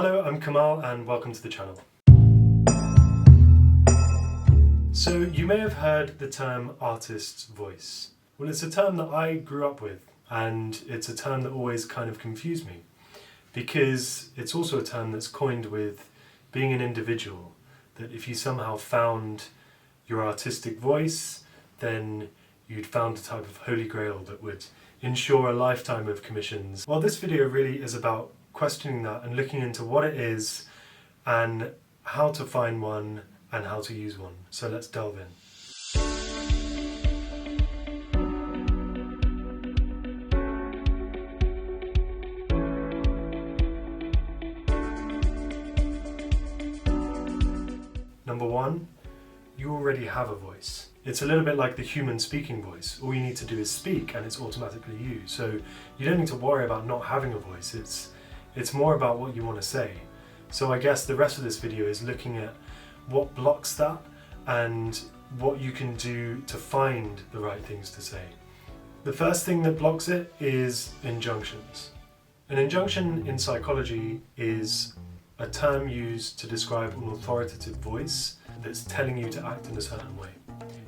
Hello, I'm Kamal and welcome to the channel. So you may have heard the term artist's voice. Well, it's a term that I grew up with, and it's a term that always kind of confused me because it's also a term that's coined with being an individual, that if you somehow found your artistic voice, then you'd found a type of holy grail that would ensure a lifetime of commissions. Well, this video really is about questioning that and looking into what it is and how to find one and how to use one. So let's delve in. Number one, you already have a voice. It's a little bit like the human speaking voice. All you need to do is speak and it's automatically you. So you don't need to worry about not having a voice. It's more about what you want to say. So I guess the rest of this video is looking at what blocks that and what you can do to find the right things to say. The first thing that blocks it is injunctions. An injunction in psychology is a term used to describe an authoritative voice that's telling you to act in a certain way.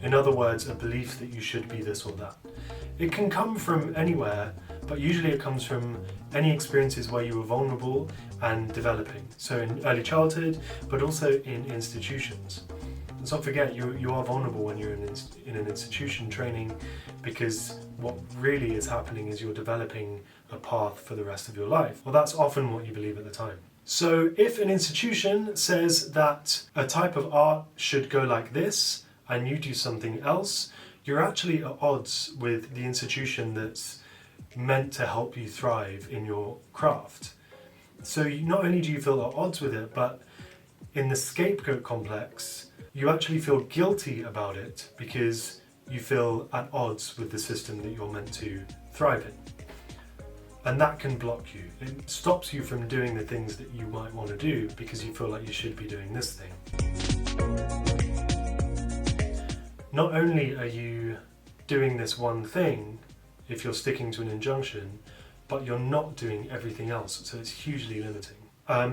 In other words, a belief that you should be this or that. It can come from anywhere, but usually it comes from any experiences where you were vulnerable and developing. So in early childhood, but also in institutions. Let's not forget, you are vulnerable when you're in an institution training, because what really is happening is you're developing a path for the rest of your life. Well, that's often what you believe at the time. So if an institution says that a type of art should go like this, and you do something else, you're actually at odds with the institution that's meant to help you thrive in your craft. So not only do you feel at odds with it, but in the scapegoat complex, you actually feel guilty about it because you feel at odds with the system that you're meant to thrive in. And that can block you. It stops you from doing the things that you might want to do because you feel like you should be doing this thing. Not only are you doing this one thing, if you're sticking to an injunction, but you're not doing everything else, so it's hugely limiting.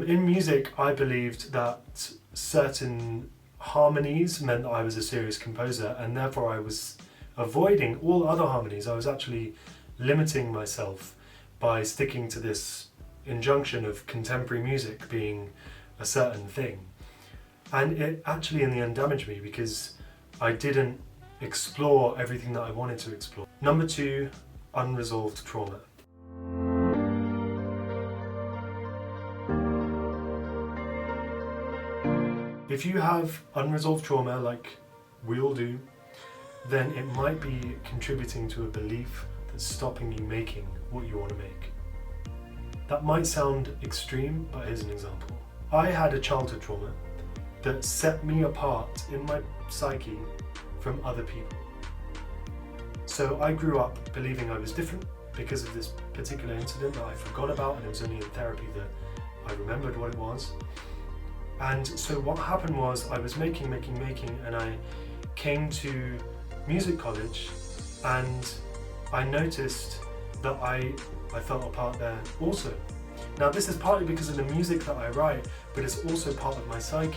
In music, I believed that certain harmonies meant that I was a serious composer, and therefore I was avoiding all other harmonies. I was actually limiting myself by sticking to this injunction of contemporary music being a certain thing. And it actually in the end damaged me because I didn't explore everything that I wanted to explore. Number two, unresolved trauma. If you have unresolved trauma, like we all do, then it might be contributing to a belief that's stopping you making what you want to make. That might sound extreme, but here's an example. I had a childhood trauma that set me apart in my psyche from other people. So I grew up believing I was different because of this particular incident that I forgot about, and it was only in therapy that I remembered what it was. And so what happened was I was making, and I came to music college and I noticed that I felt apart there also. Now this is partly because of the music that I write, but it's also part of my psyche,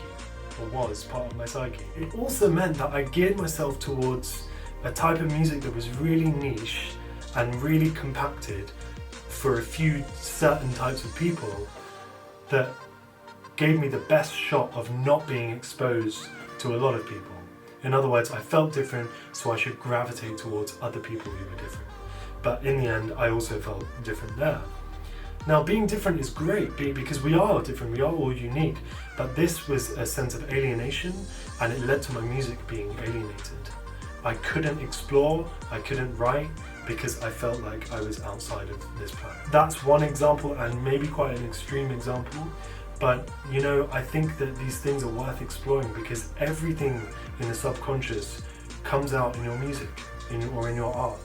or was part of my psyche. It also meant that I geared myself towards a type of music that was really niche and really compacted for a few certain types of people that gave me the best shot of not being exposed to a lot of people. In other words, I felt different, so I should gravitate towards other people who were different. But in the end, I also felt different there. Now, being different is great because we are different, we are all unique, but this was a sense of alienation, and it led to my music being alienated. I couldn't explore, I couldn't write, because I felt like I was outside of this planet. That's one example, and maybe quite an extreme example, but you know, I think that these things are worth exploring because everything in the subconscious comes out in your music or in your art.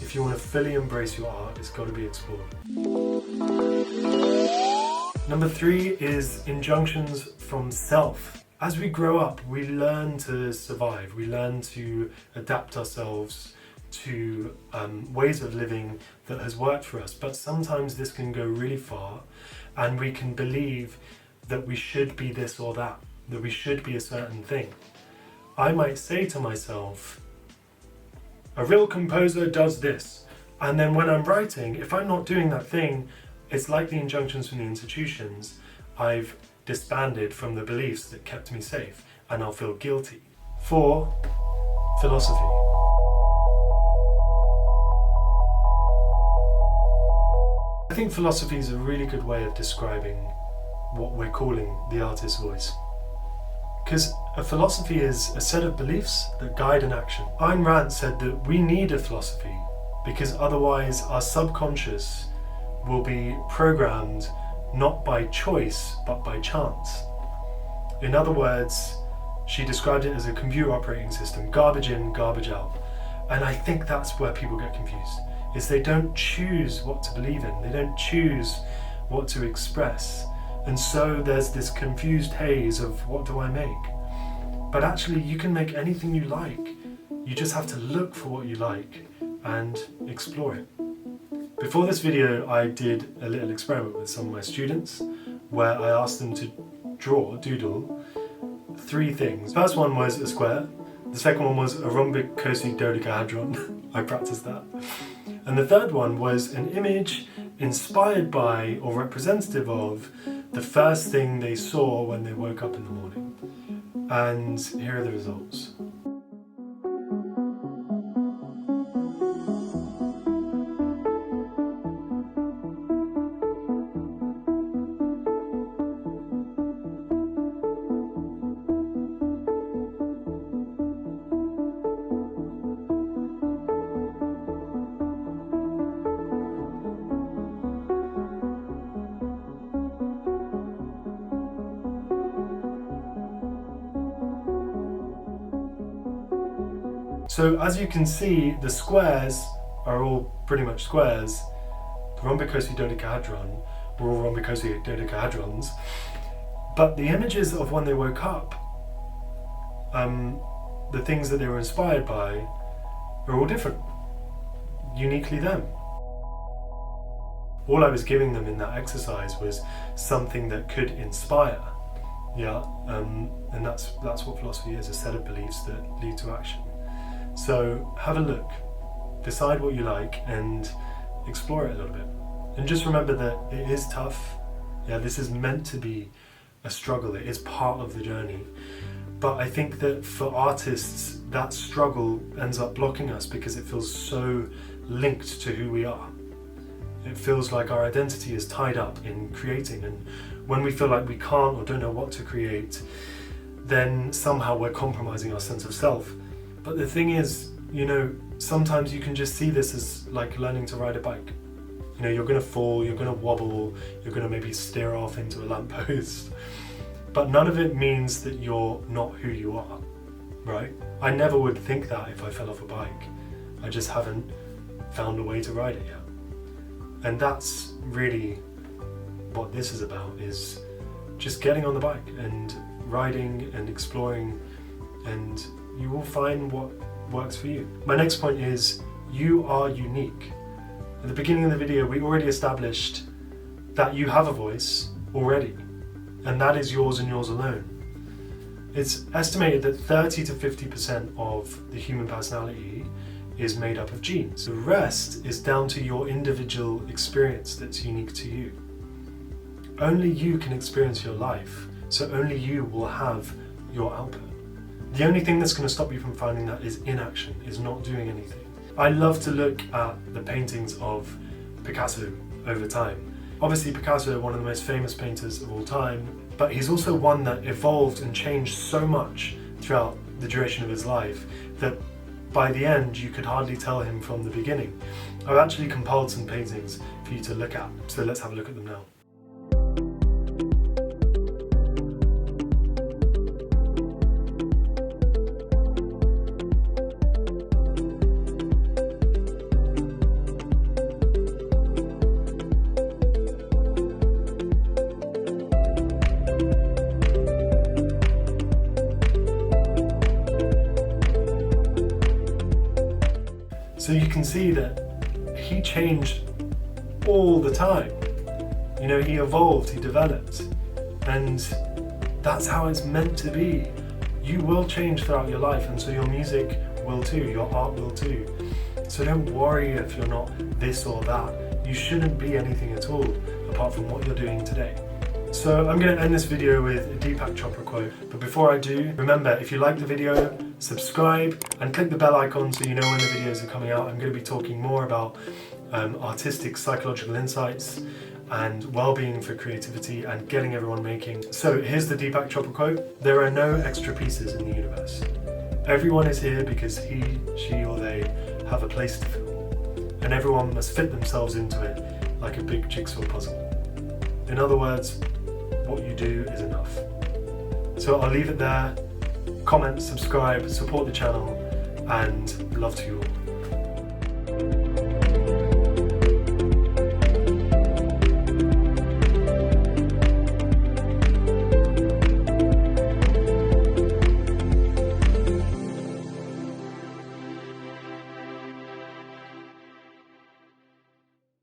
If you want to fully embrace your art, it's got to be explored. Number three is injunctions from self. As we grow up, we learn to survive. We learn to adapt ourselves to ways of living that has worked for us. But sometimes this can go really far and we can believe that we should be this or that we should be a certain thing. I might say to myself, a real composer does this, and then when I'm writing, if I'm not doing that thing, it's like the injunctions from the institutions. I've disbanded from the beliefs that kept me safe, and I'll feel guilty. 4. Philosophy. I think philosophy is a really good way of describing what we're calling the artist's voice. Because a philosophy is a set of beliefs that guide an action. Ayn Rand said that we need a philosophy because otherwise our subconscious will be programmed not by choice but by chance. In other words, she described it as a computer operating system, garbage in, garbage out. And I think that's where people get confused, is they don't choose what to believe in, they don't choose what to express. And so there's this confused haze of what do I make? But actually you can make anything you like. You just have to look for what you like and explore it. Before this video, I did a little experiment with some of my students where I asked them to doodle 3 things. First one was a square. The second one was a rhombic dodecahedron. I practiced that. And the third one was an image inspired by or representative of the first thing they saw when they woke up in the morning. And here are the results. So as you can see, the squares are all pretty much squares. The rhombicosi dodecahedron were all rhombicosi dodecahedrons. But the images of when they woke up, the things that they were inspired by, are all different. Uniquely them. All I was giving them in that exercise was something that could inspire. Yeah, and that's what philosophy is, a set of beliefs that lead to action. So have a look, decide what you like and explore it a little bit. And just remember that it is tough. Yeah, this is meant to be a struggle, it is part of the journey. But I think that for artists, that struggle ends up blocking us because it feels so linked to who we are. It feels like our identity is tied up in creating, and when we feel like we can't or don't know what to create, then somehow we're compromising our sense of self. But the thing is, you know, sometimes you can just see this as like learning to ride a bike. You know, you're going to fall, you're going to wobble, you're going to maybe steer off into a lamppost. But none of it means that you're not who you are, right? I never would think that if I fell off a bike. I just haven't found a way to ride it yet. And that's really what this is about, is just getting on the bike and riding and exploring, and you will find what works for you. My next point is, you are unique. At the beginning of the video, we already established that you have a voice already, and that is yours and yours alone. It's estimated that 30 to 50% of the human personality is made up of genes. The rest is down to your individual experience that's unique to you. Only you can experience your life, so only you will have your output. The only thing that's going to stop you from finding that is inaction, is not doing anything. I love to look at the paintings of Picasso over time. Obviously Picasso, one of the most famous painters of all time, but he's also one that evolved and changed so much throughout the duration of his life that by the end you could hardly tell him from the beginning. I've actually compiled some paintings for you to look at, so let's have a look at them now. So you can see that he changed all the time. You know, he evolved, he developed, and that's how it's meant to be. You will change throughout your life, and so your music will too, your art will too. So don't worry if you're not this or that. You shouldn't be anything at all apart from what you're doing today. So I'm going to end this video with a Deepak Chopra quote, but before I do, remember, if you like the video, subscribe and click the bell icon so you know when the videos are coming out. I'm going to be talking more about artistic psychological insights and well-being for creativity and getting everyone making. So here's the Deepak Chopra quote: there are no extra pieces in the universe. Everyone is here because he, she or they have a place to fill, and everyone must fit themselves into it like a big jigsaw puzzle. In other words, what you do is enough. So I'll leave it there. Comment, subscribe, support the channel, and love to you all.